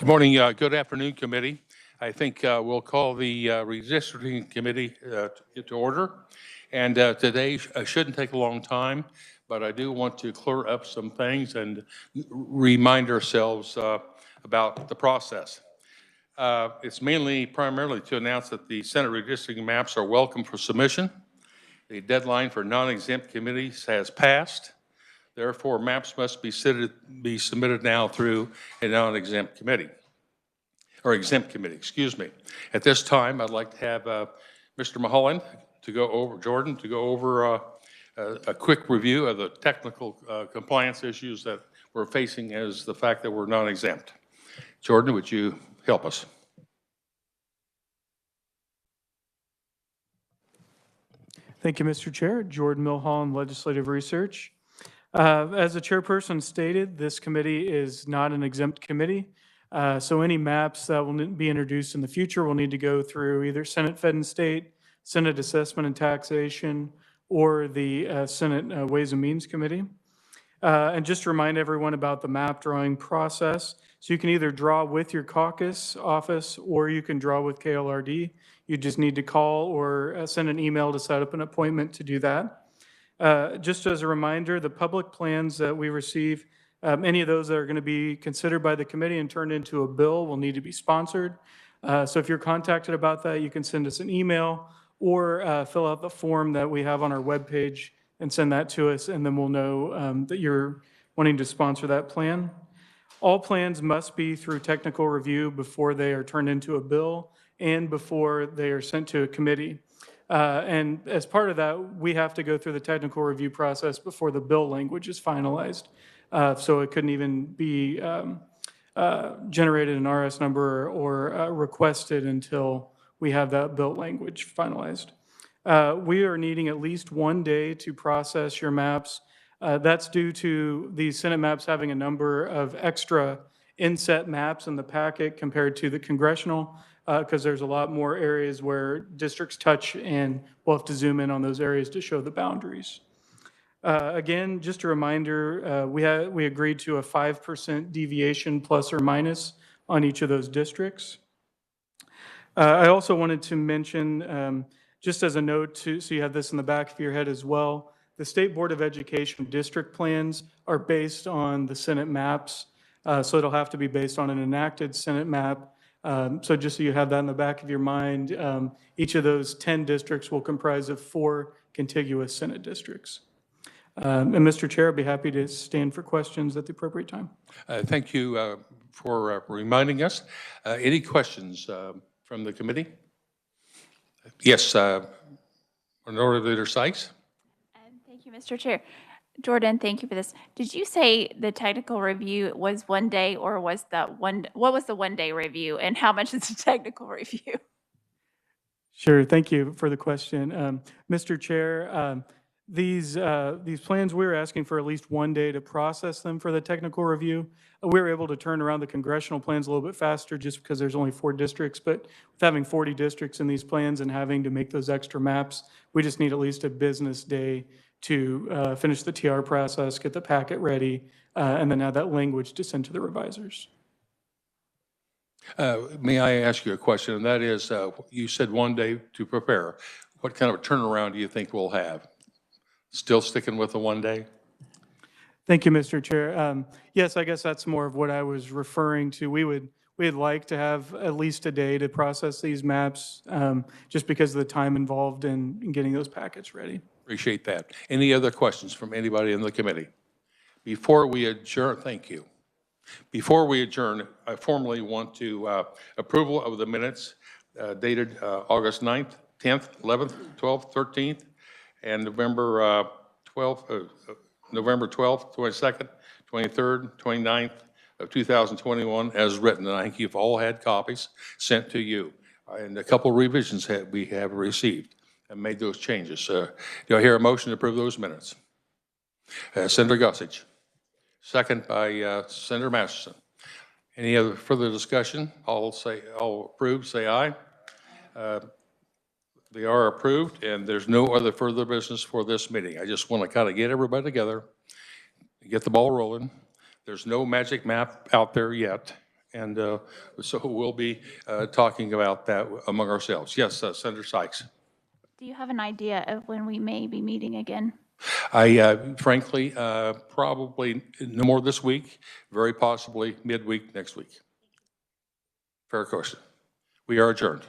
Good morning, good afternoon, committee. I think we'll call the Redistricting Committee to order. And today shouldn't take a long time, but I do want to clear up some things and remind ourselves about the process. It's primarily to announce that the Senate redistricting maps are welcome for submission. The deadline for non-exempt committees has passed. Therefore, maps must be submitted now through a non-exempt committee, or exempt committee, excuse me. At this time, I'd like to have Mr. Mulholland Jordan to go over a quick review of the technical compliance issues that we're facing as the fact that we're non-exempt. Jordan, would you help us? Thank you, Mr. Chair. Jordan Mulholland, Legislative Research. As the chairperson stated, this committee is not an exempt committee. So any maps that will be introduced in the future will need to go through either Senate Fed and State, Senate Assessment and Taxation, or the Senate Ways and Means Committee. And just to remind everyone about the map drawing process, so you can either draw with your caucus office or you can draw with KLRD. You just need to call or send an email to set up an appointment to do that. Just as a reminder, the public plans that we receive, any of those that are going to be considered by the committee and turned into a bill will need to be sponsored. So if you're contacted about that, you can send us an email or fill out the form that we have on our webpage and send that to us, and then we'll know that you're wanting to sponsor that plan. All plans must be through technical review before they are turned into a bill and before they are sent to a committee. And as part of that, we have to go through the technical review process before the bill language is finalized. So it couldn't even be generated an RS number or requested until we have that bill language finalized. We are needing at least 1 day to process your maps. That's due to the Senate maps having a number of extra inset maps in the packet compared to the congressional, because there's a lot more areas where districts touch, and we'll have to zoom in on those areas to show the boundaries. Again, just a reminder, we agreed to a 5% deviation plus or minus on each of those districts. I also wanted to mention, just as a note, so you have this in the back of your head as well, the State Board of Education district plans are based on the Senate maps, so it'll have to be based on an enacted Senate map. So just so you have that in the back of your mind, each of those 10 districts will comprise of 4 contiguous Senate districts. And Mr. Chair, I'd be happy to stand for questions at the appropriate time. Thank you for reminding us. Any questions from the committee? Yes, Minority Leader Sykes. Thank you, Mr. Chair. Jordan, thank you for this. Did you say the technical review was 1 day, or was that what was the 1 day review, and how much is the technical review? Sure, thank you for the question. Mr. Chair, these plans, we're asking for at least 1 day to process them for the technical review. We were able to turn around the congressional plans a little bit faster just because there's only 4 districts, but with having 40 districts in these plans and having to make those extra maps, we just need at least a business day to finish the TR process, get the packet ready, and then have that language to send to the revisers. May I ask you a question? And that is, you said 1 day to prepare. What kind of turnaround do you think we'll have? Still sticking with the 1 day? Thank you, Mr. Chair. Yes, I guess that's more of what I was referring to. We'd like to have at least a day to process these maps, just because of the time involved in getting those packets ready. Appreciate that. Any other questions from anybody in the committee? Before we adjourn, thank you. Before we adjourn, I formally want to approval of the minutes dated August 9th, 10th, 11th, 12th, 13th, and November 12th, 22nd, 23rd, 29th of 2021 as written. And I think you've all had copies sent to you. And a couple of revisions we have received and made those changes. Do I hear a motion to approve those minutes? Senator Gossage. Second by Senator Masterson. Any other further discussion? All approved, say aye. They are approved, and there's no other further business for this meeting. I just want to kind of get everybody together, get the ball rolling. There's no magic map out there yet. And so we'll be talking about that among ourselves. Yes, Senator Sykes. Do you have an idea of when we may be meeting again? I frankly, probably no more this week, very possibly midweek next week. Fair question. We are adjourned.